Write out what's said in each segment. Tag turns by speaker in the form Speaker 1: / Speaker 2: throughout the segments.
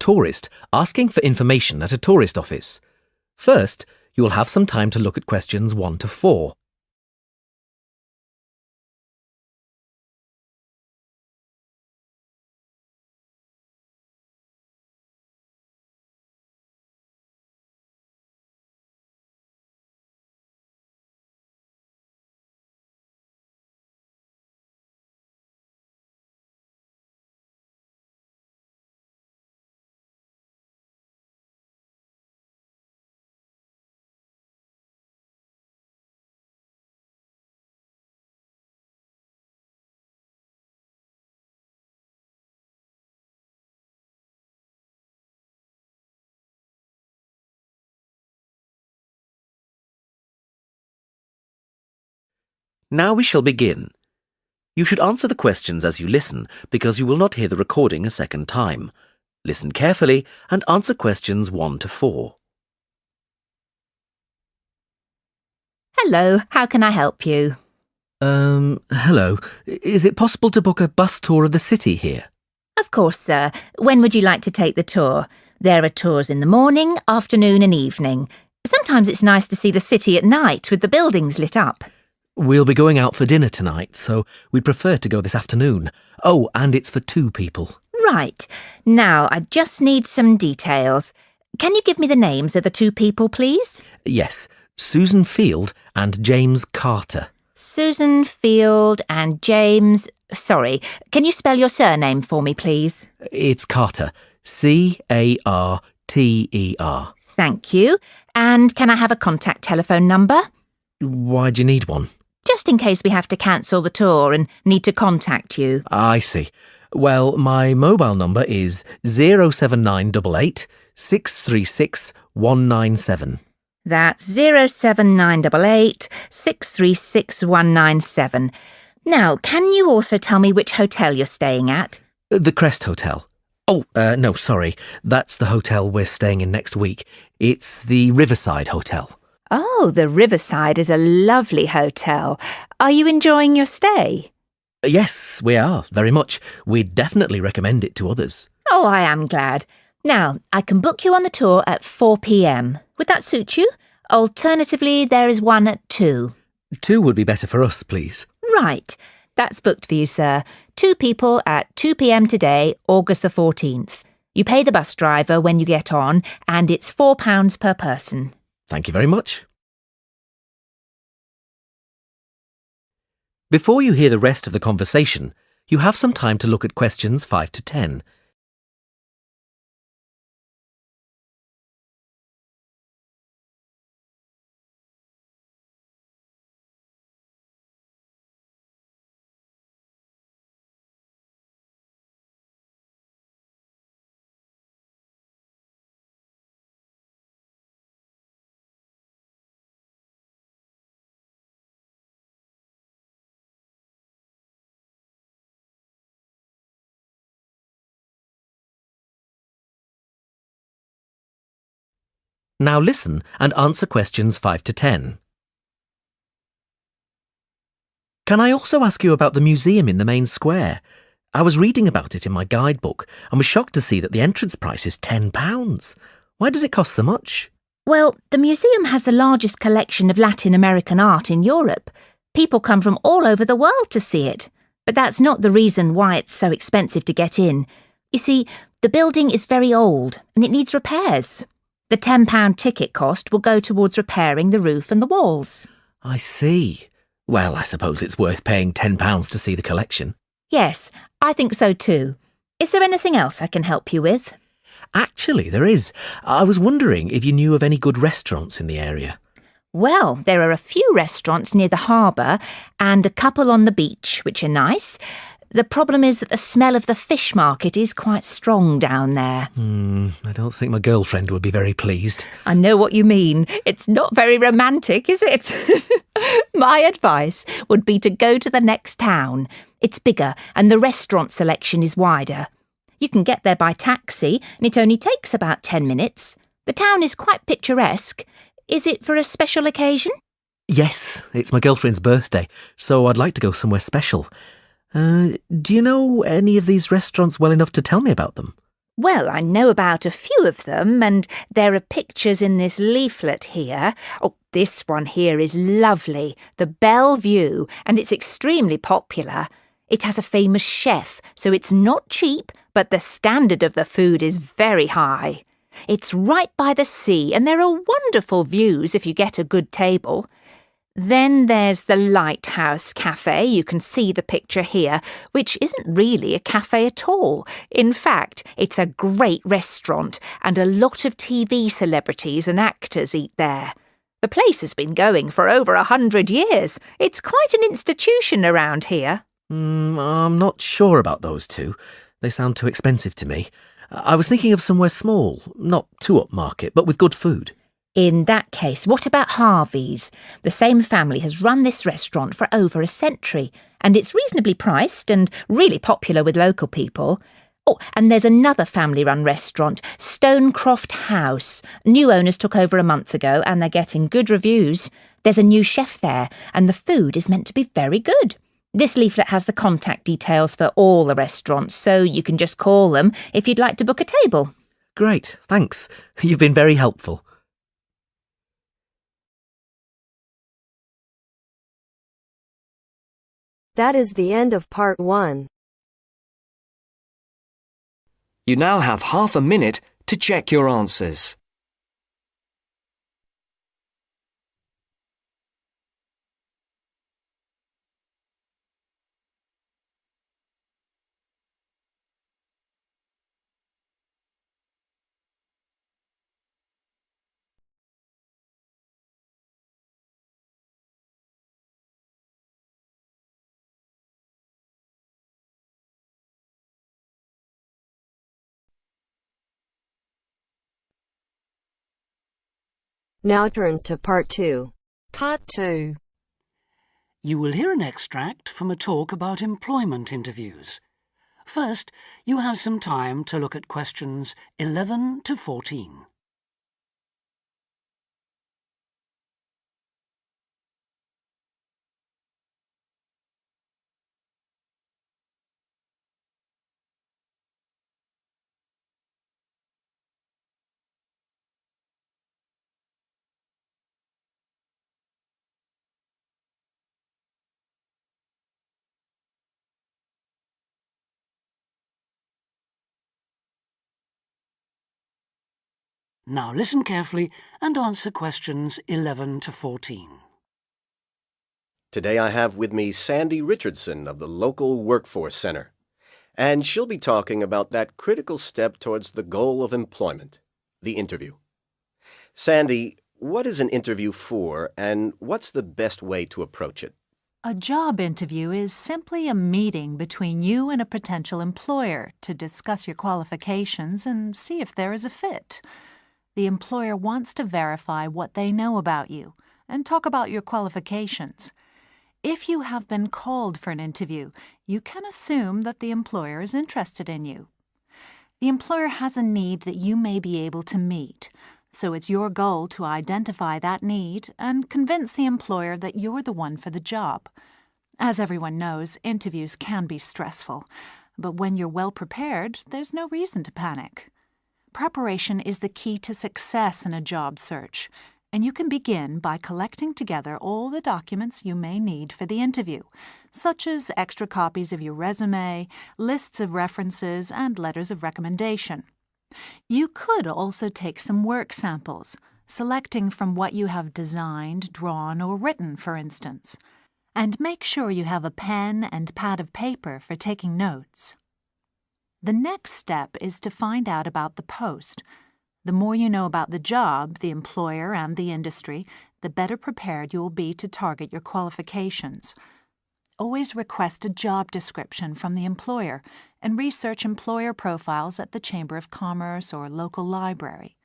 Speaker 1: tourist asking for information at a tourist office. First, you will have some time to look at questions 1 to 4. Now we shall begin. You should answer the questions as you listen because you will not hear the recording a second time. Listen carefully and answer questions 1 to 4.
Speaker 2: Hello, how can I help you?
Speaker 1: Hello. Is it possible to book a bus tour of the city here?
Speaker 2: Of course, sir. When would you like to take the tour? There are tours in the morning, afternoon and evening. Sometimes it's nice to see the city at night with the buildings lit up.
Speaker 1: We'll be going out for dinner tonight, so we'd prefer to go this afternoon. Oh, and it's for 2 people.
Speaker 2: Right. Now, I just need some details. Can you give me the names of the 2 people, please?
Speaker 1: Yes, Susan Field and James Carter.
Speaker 2: Susan Field and James... Sorry, can you spell your surname for me, please?
Speaker 1: It's Carter. Carter.
Speaker 2: Thank you. And can I have a contact telephone number?
Speaker 1: Why do you need one?
Speaker 2: Just in case we have to cancel the tour and need to contact you.
Speaker 1: I see. Well, my mobile number is 07988 636 197.
Speaker 2: That's 07988 636 197. Now, can you also tell me which hotel you're staying at?
Speaker 1: The Crest Hotel. Oh, no, sorry. That's the hotel we're staying in next week. It's the Riverside Hotel.
Speaker 2: Oh, the Riverside is a lovely hotel. Are you enjoying your stay?
Speaker 1: Yes, we are, very much. We'd definitely recommend it to others.
Speaker 2: Oh, I am glad. Now, I can book you on the tour at 4 p.m. Would that suit you? Alternatively, there is one at 2.
Speaker 1: 2 would be better for us, please.
Speaker 2: Right. That's booked for you, sir. 2 people at 2 p.m. today, August the 14th. You pay the bus driver when you get on, and it's £4 per person.
Speaker 1: Thank you very much. Before you hear the rest of the conversation, you have some time to look at questions 5 to 10. Now listen and answer questions 5 to 10. Can I also ask you about the museum in the main square? I was reading about it in my guidebook and was shocked to see that the entrance price is £10. Why does it cost so much?
Speaker 2: Well, the museum has the largest collection of Latin American art in Europe. People come from all over the world to see it. But that's not the reason why it's so expensive to get in. You see, the building is very old and it needs repairs. The £10 ticket cost will go towards repairing the roof and the walls.
Speaker 1: I see. Well, I suppose it's worth paying £10 to see the collection.
Speaker 2: Yes, I think so too. Is there anything else I can help you with?
Speaker 1: Actually, there is. I was wondering if you knew of any good restaurants in the area.
Speaker 2: Well, there are a few restaurants near the harbour and a couple on the beach, which are nice. The problem is that the smell of the fish market is quite strong down there.
Speaker 1: I don't think my girlfriend would be very pleased.
Speaker 2: I know what you mean. It's not very romantic, is it? My advice would be to go to the next town. It's bigger and the restaurant selection is wider. You can get there by taxi and it only takes about 10 minutes. The town is quite picturesque. Is it for a special occasion?
Speaker 1: Yes, it's my girlfriend's birthday, so I'd like to go somewhere special. Do you know any of these restaurants well enough to tell me about them?
Speaker 2: Well, I know about a few of them, and there are pictures in this leaflet here. Oh, this one here is lovely, the Bellevue, and it's extremely popular. It has a famous chef, so it's not cheap, but the standard of the food is very high. It's right by the sea, and there are wonderful views if you get a good table. Then there's the Lighthouse Cafe, you can see the picture here, which isn't really a cafe at all. In fact, it's a great restaurant, and a lot of TV celebrities and actors eat there. The place has been going for over 100 years. It's quite an institution around here.
Speaker 1: I'm not sure about those two. They sound too expensive to me. I was thinking of somewhere small, not too upmarket, but with good food.
Speaker 2: In that case, what about Harvey's? The same family has run this restaurant for over a century, and it's reasonably priced and really popular with local people. Oh, and there's another family-run restaurant, Stonecroft House. New owners took over a month ago, and they're getting good reviews. There's a new chef there, and the food is meant to be very good. This leaflet has the contact details for all the restaurants, so you can just call them if you'd like to book a table.
Speaker 1: Great, thanks. You've been very helpful.
Speaker 3: That is the end of part 1.
Speaker 4: You now have half a minute to check your answers.
Speaker 3: Now turns to part 2.
Speaker 5: Part 2. You will hear an extract from a talk about employment interviews. First, you have some time to look at questions 11 to 14. Now listen carefully and answer questions 11 to 14.
Speaker 6: Today I have with me Sandy Richardson of the local Workforce Center, and she'll be talking about that critical step towards the goal of employment, the interview. Sandy, what is an interview for, and what's the best way to approach it?
Speaker 7: A job interview is simply a meeting between you and a potential employer to discuss your qualifications and see if there is a fit. The employer wants to verify what they know about you and talk about your qualifications. If you have been called for an interview, you can assume that the employer is interested in you. The employer has a need that you may be able to meet, so it's your goal to identify that need and convince the employer that you're the one for the job. As everyone knows, interviews can be stressful, but when you're well prepared, there's no reason to panic. Preparation is the key to success in a job search, and you can begin by collecting together all the documents you may need for the interview, such as extra copies of your resume, lists of references, and letters of recommendation. You could also take some work samples, selecting from what you have designed, drawn, or written, for instance. And make sure you have a pen and pad of paper for taking notes. The next step is to find out about the post. The more you know about the job, the employer, and the industry, the better prepared you will be to target your qualifications. Always request a job description from the employer and research employer profiles at the Chamber of Commerce or local library.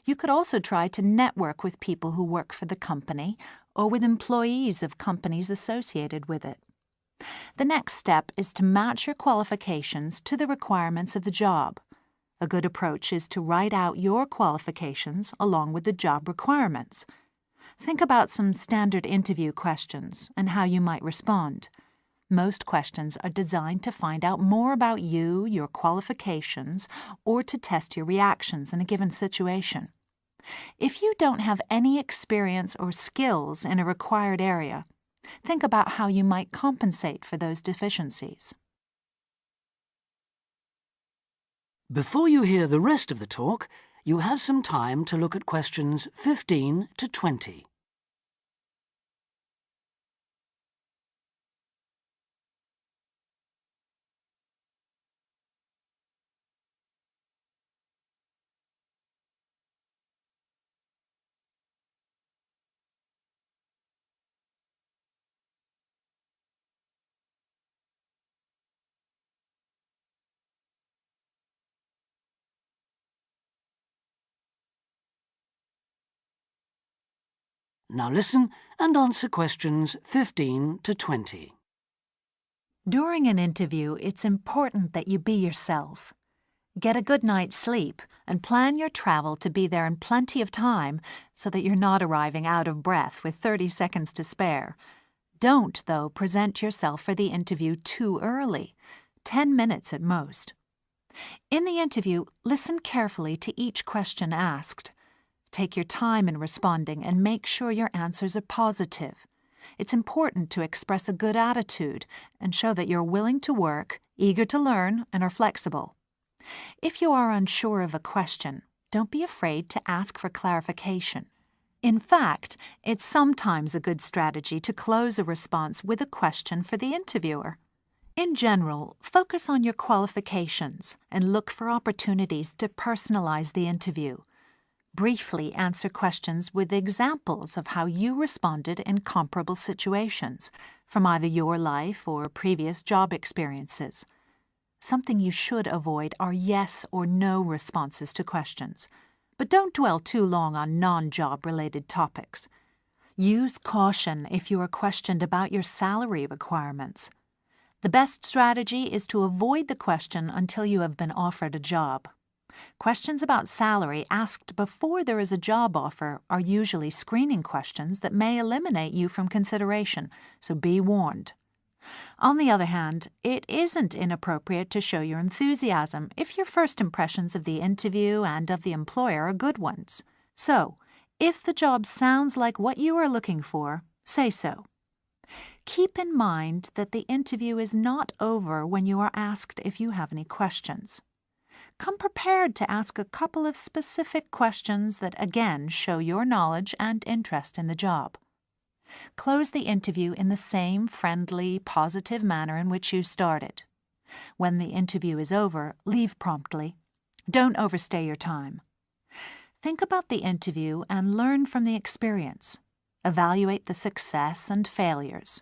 Speaker 7: You could also try to network with people who work for the company or with employees of companies associated with it. The next step is to match your qualifications to the requirements of the job. A good approach is to write out your qualifications along with the job requirements. Think about some standard interview questions and how you might respond. Most questions are designed to find out more about you, your qualifications, or to test your reactions in a given situation. If you don't have any experience or skills in a required area, think about how you might compensate for those deficiencies.
Speaker 5: Before you hear the rest of the talk, you have some time to look at questions 15 to 20. Now listen and answer questions 15 to 20.
Speaker 7: During an interview, it's important that you be yourself. Get a good night's sleep and plan your travel to be there in plenty of time so that you're not arriving out of breath with 30 seconds to spare. Don't, though, present yourself for the interview too early, 10 minutes at most. In the interview, listen carefully to each question asked. Take your time in responding and make sure your answers are positive. It's important to express a good attitude and show that you're willing to work, eager to learn, and are flexible. If you are unsure of a question, don't be afraid to ask for clarification. In fact, it's sometimes a good strategy to close a response with a question for the interviewer. In general, focus on your qualifications and look for opportunities to personalize the interview. Briefly answer questions with examples of how you responded in comparable situations, from either your life or previous job experiences. Something you should avoid are yes or no responses to questions, but don't dwell too long on non-job-related topics. Use caution if you are questioned about your salary requirements. The best strategy is to avoid the question until you have been offered a job. Questions about salary asked before there is a job offer are usually screening questions that may eliminate you from consideration, so be warned. On the other hand, it isn't inappropriate to show your enthusiasm if your first impressions of the interview and of the employer are good ones. So, if the job sounds like what you are looking for, say so. Keep in mind that the interview is not over when you are asked if you have any questions. Come prepared to ask a couple of specific questions that again show your knowledge and interest in the job. Close the interview in the same friendly, positive manner in which you started. When the interview is over, leave promptly. Don't overstay your time. Think about the interview and learn from the experience. Evaluate the success and failures.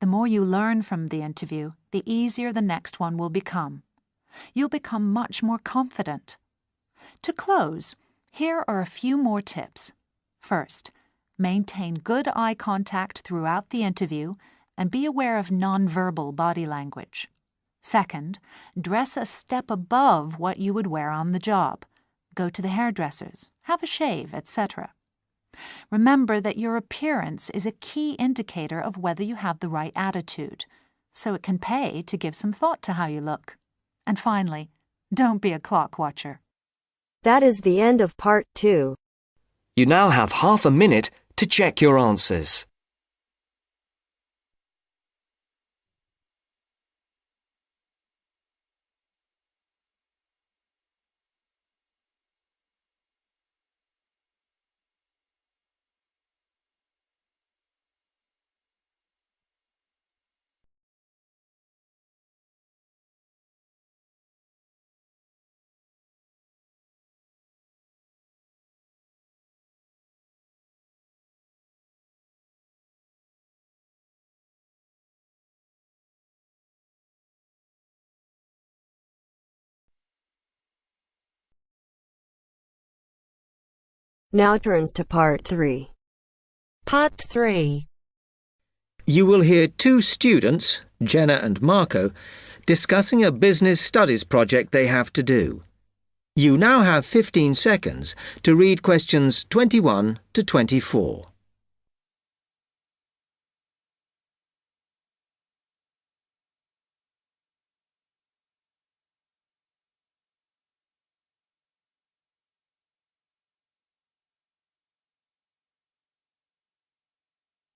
Speaker 7: The more you learn from the interview, the easier the next one will become. You'll become much more confident. To close, here are a few more tips. First, maintain good eye contact throughout the interview and be aware of nonverbal body language. Second, dress a step above what you would wear on the job. Go to the hairdressers, have a shave, etc. Remember that your appearance is a key indicator of whether you have the right attitude, so it can pay to give some thought to how you look. And finally, don't be a clock watcher.
Speaker 3: That is the end of part 2.
Speaker 4: You now have half a minute to check your answers.
Speaker 3: Now turns to part 3. Part 3.
Speaker 8: You will hear two students, Jenna and Marco, discussing a business studies project they have to do. You now have 15 seconds to read questions 21 to 24.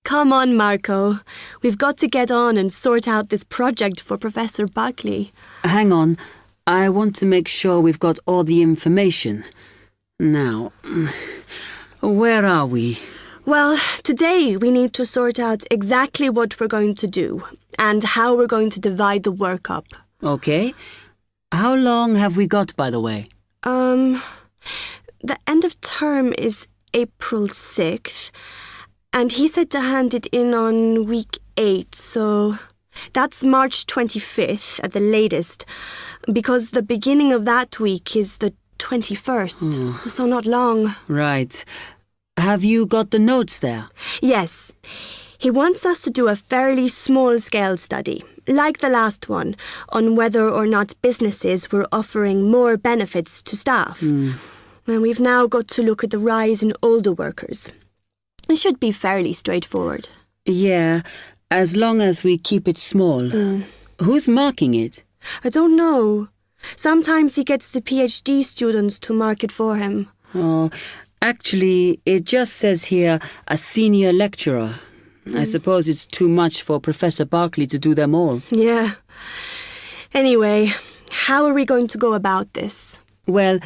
Speaker 9: Come on, Marco. We've got to get on and sort out this project for Professor Buckley.
Speaker 10: Hang on. I want to make sure we've got all the information. Now, where are we?
Speaker 9: Well, today we need to sort out exactly what we're going to do and how we're going to divide the work up.
Speaker 10: Okay. How long have we got, by the way?
Speaker 9: The end of term is April 6th, and he said to hand it in on week 8, so that's March 25th at the latest, because the beginning of that week is the 21st, so not long.
Speaker 10: Right. Have you got the notes there?
Speaker 9: Yes. He wants us to do a fairly small-scale study, like the last one, on whether or not businesses were offering more benefits to staff. And we've now got to look at the rise in older workers. It should be fairly straightforward.
Speaker 10: Yeah, as long as we keep it small. Who's marking it?
Speaker 9: I don't know. Sometimes he gets the PhD students to mark it for him.
Speaker 10: Oh, actually, it just says here, a senior lecturer. I suppose it's too much for Professor Barclay to do them all.
Speaker 9: Yeah. Anyway, how are we going to go about this?
Speaker 10: Well,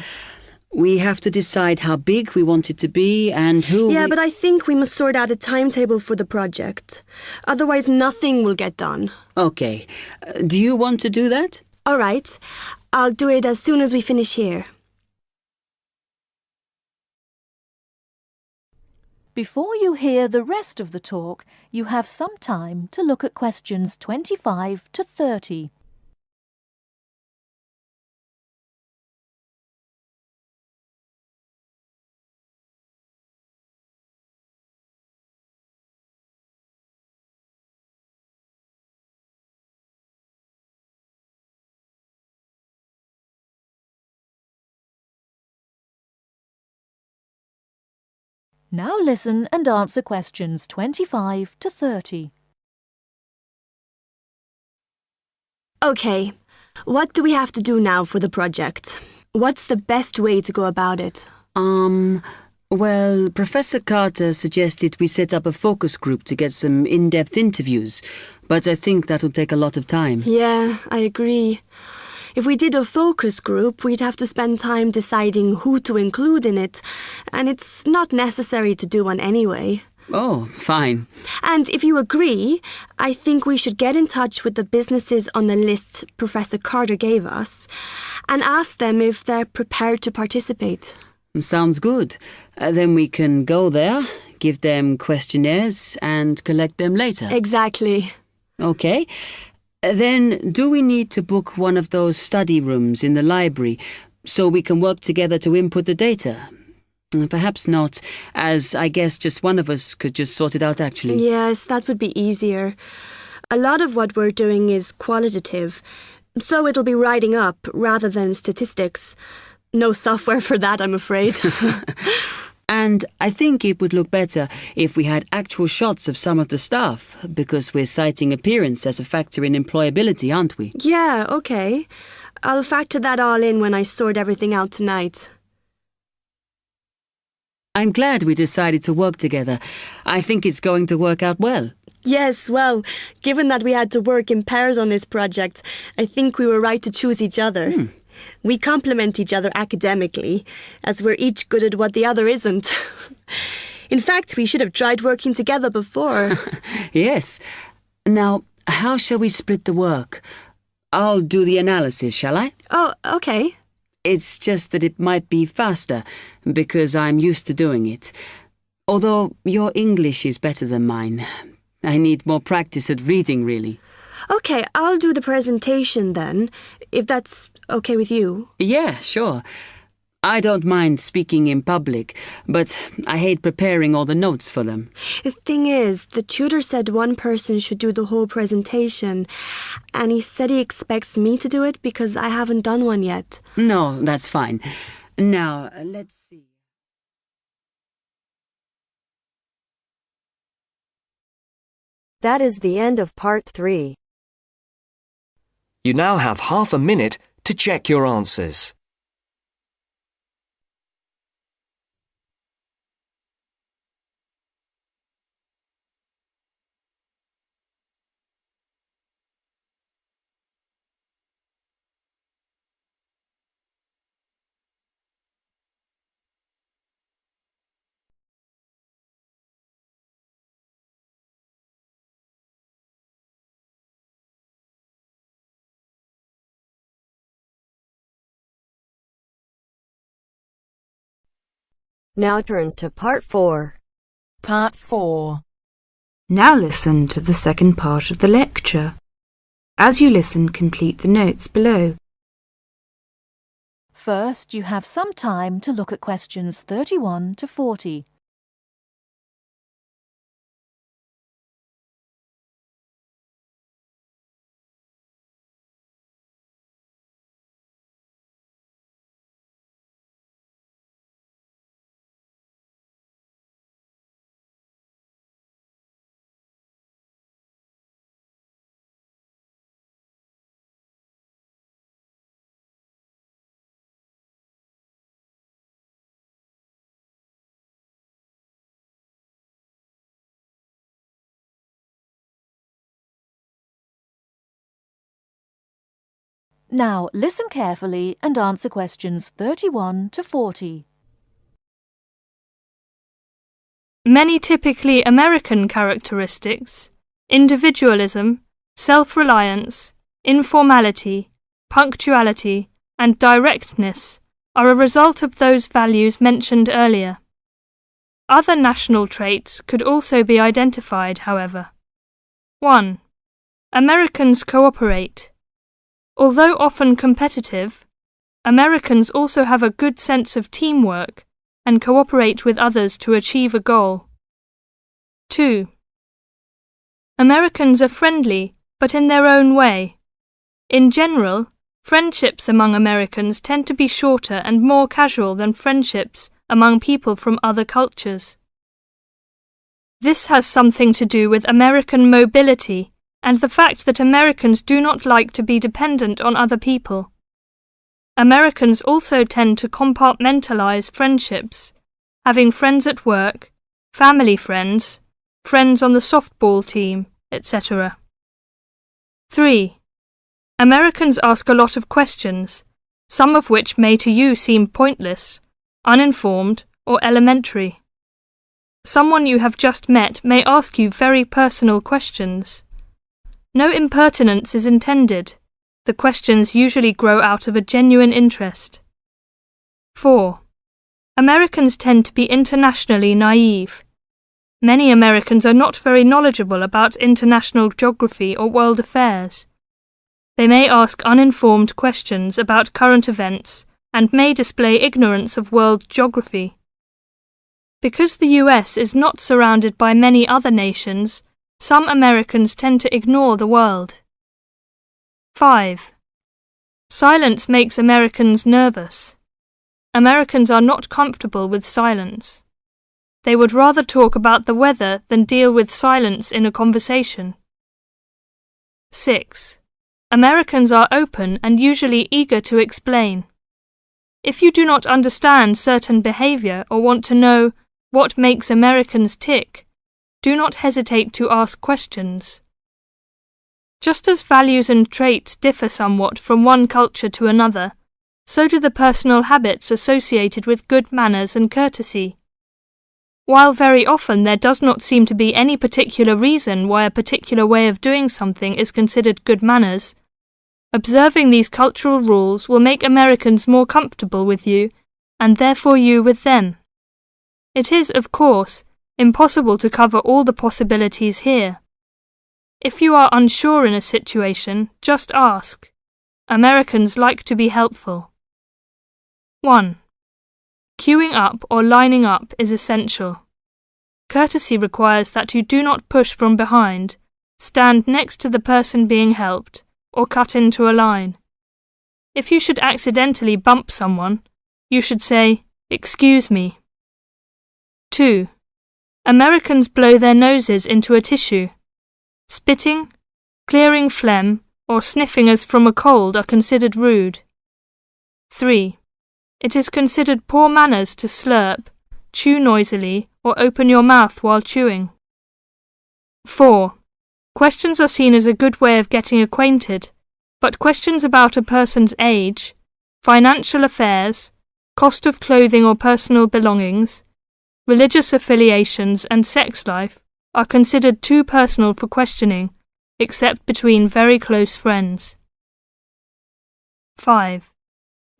Speaker 10: we have to decide how big we want it to be and who.
Speaker 9: Yeah, but I think we must sort out a timetable for the project. Otherwise, nothing will get done.
Speaker 10: Okay. Do you want to do that?
Speaker 9: All right. I'll do it as soon as we finish here.
Speaker 7: Before you hear the rest of the talk, you have some time to look at questions 25 to 30. Now listen and answer questions 25 to 30.
Speaker 9: Okay. What do we have to do now for the project? What's the best way to go about it?
Speaker 10: Well, Professor Carter suggested we set up a focus group to get some in-depth interviews, but I think that'll take a lot of time.
Speaker 9: Yeah, I agree. If we did a focus group, we'd have to spend time deciding who to include in it, and it's not necessary to do one anyway.
Speaker 10: Oh, fine.
Speaker 9: And if you agree, I think we should get in touch with the businesses on the list Professor Carter gave us and ask them if they're prepared to participate.
Speaker 10: Sounds good. Then we can go there, give them questionnaires and collect them later.
Speaker 9: Exactly.
Speaker 10: Okay. Then do we need to book one of those study rooms in the library so we can work together to input the data? Perhaps not, as I guess just one of us could just sort it out actually.
Speaker 9: Yes, that would be easier. A lot of what we're doing is qualitative, so it'll be writing up rather than statistics. No software for that, I'm afraid.
Speaker 10: And I think it would look better if we had actual shots of some of the staff, because we're citing appearance as a factor in employability, aren't we?
Speaker 9: Yeah, okay. I'll factor that all in when I sort everything out tonight.
Speaker 10: I'm glad we decided to work together. I think it's going to work out well.
Speaker 9: Yes, well, given that we had to work in pairs on this project, I think we were right to choose each other. We complement each other academically, as we're each good at what the other isn't. In fact, we should have tried working together before.
Speaker 10: Yes. Now, how shall we split the work? I'll do the analysis, shall I?
Speaker 9: Oh, okay.
Speaker 10: It's just that it might be faster, because I'm used to doing it. Although your English is better than mine. I need more practice at reading, really.
Speaker 9: Okay, I'll do the presentation then, if that's okay with you.
Speaker 10: Yeah, sure. I don't mind speaking in public, but I hate preparing all the notes for them.
Speaker 9: The thing is, the tutor said one person should do the whole presentation, and he said he expects me to do it because I haven't done one yet.
Speaker 10: No, that's fine. Now, let's see.
Speaker 3: That is the end of part 3.
Speaker 4: You now have half a minute to check your answers.
Speaker 3: Now turns to Part 4.
Speaker 11: Part 4.
Speaker 12: Now listen to the second part of the lecture. As you listen, complete the notes below.
Speaker 7: First, you have some time to look at questions 31 to 40. Now, listen carefully and answer questions 31 to 40.
Speaker 13: Many typically American characteristics, individualism, self-reliance, informality, punctuality, and directness, are a result of those values mentioned earlier. Other national traits could also be identified, however. 1. Americans cooperate. Although often competitive, Americans also have a good sense of teamwork and cooperate with others to achieve a goal. 2. Americans are friendly, but in their own way. In general, friendships among Americans tend to be shorter and more casual than friendships among people from other cultures. This has something to do with American mobility and the fact that Americans do not like to be dependent on other people. Americans also tend to compartmentalize friendships, having friends at work, family friends, friends on the softball team, etc. 3. Americans ask a lot of questions, some of which may to you seem pointless, uninformed, or elementary. Someone you have just met may ask you very personal questions. No impertinence is intended. The questions usually grow out of a genuine interest. 4. Americans tend to be internationally naive. Many Americans are not very knowledgeable about international geography or world affairs. They may ask uninformed questions about current events and may display ignorance of world geography. Because the US is not surrounded by many other nations, some Americans tend to ignore the world. 5. Silence makes Americans nervous. Americans are not comfortable with silence. They would rather talk about the weather than deal with silence in a conversation. 6. Americans are open and usually eager to explain. If you do not understand certain behavior or want to know what makes Americans tick, do not hesitate to ask questions. Just as values and traits differ somewhat from one culture to another, so do the personal habits associated with good manners and courtesy. While very often there does not seem to be any particular reason why a particular way of doing something is considered good manners, observing these cultural rules will make Americans more comfortable with you, and therefore you with them. It is, of course, impossible to cover all the possibilities here. If you are unsure in a situation, just ask. Americans like to be helpful. 1. Queuing up or lining up is essential. Courtesy requires that you do not push from behind, stand next to the person being helped, or cut into a line. If you should accidentally bump someone, you should say, "Excuse me." 2. Americans blow their noses into a tissue. Spitting, clearing phlegm, or sniffing as from a cold are considered rude. 3. It is considered poor manners to slurp, chew noisily, or open your mouth while chewing. 4. Questions are seen as a good way of getting acquainted, but questions about a person's age, financial affairs, cost of clothing or personal belongings, religious affiliations and sex life are considered too personal for questioning, except between very close friends. 5.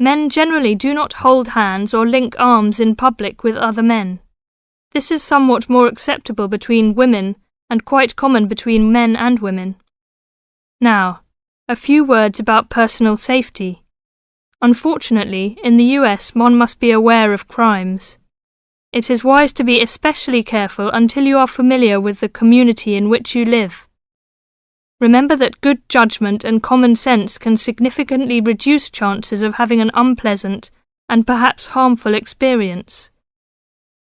Speaker 13: Men generally do not hold hands or link arms in public with other men. This is somewhat more acceptable between women and quite common between men and women. Now, a few words about personal safety. Unfortunately, in the US, one must be aware of crimes. It is wise to be especially careful until you are familiar with the community in which you live. Remember that good judgment and common sense can significantly reduce chances of having an unpleasant and perhaps harmful experience.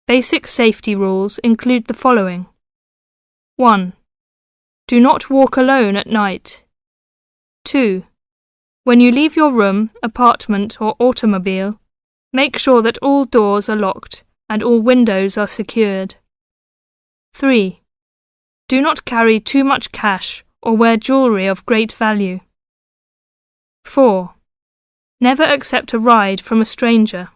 Speaker 13: Basic safety rules include the following. 1. Do not walk alone at night. 2. When you leave your room, apartment, or automobile, make sure that all doors are locked and all windows are secured. 3. Do not carry too much cash or wear jewellery of great value. 4. Never accept a ride from a stranger.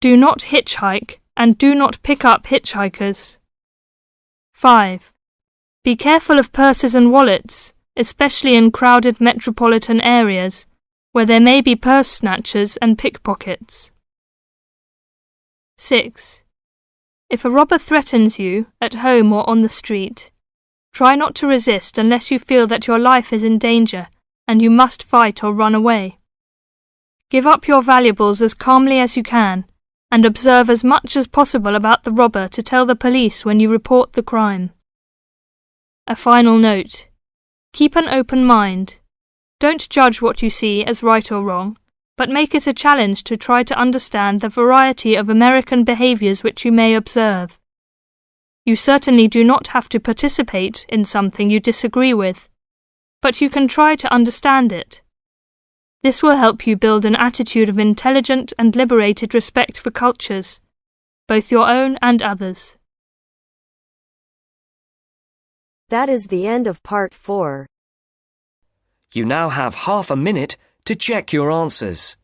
Speaker 13: Do not hitchhike and do not pick up hitchhikers. 5. Be careful of purses and wallets, especially in crowded metropolitan areas where there may be purse snatchers and pickpockets. 6. If a robber threatens you, at home or on the street, try not to resist unless you feel that your life is in danger and you must fight or run away. Give up your valuables as calmly as you can and observe as much as possible about the robber to tell the police when you report the crime. A final note. Keep an open mind. Don't judge what you see as right or wrong, but make it a challenge to try to understand the variety of American behaviours which you may observe. You certainly do not have to participate in something you disagree with, but you can try to understand it. This will help you build an attitude of intelligent and liberated respect for cultures, both your own and others.
Speaker 3: That is the end of part 4.
Speaker 4: You now have half a minute to check your answers.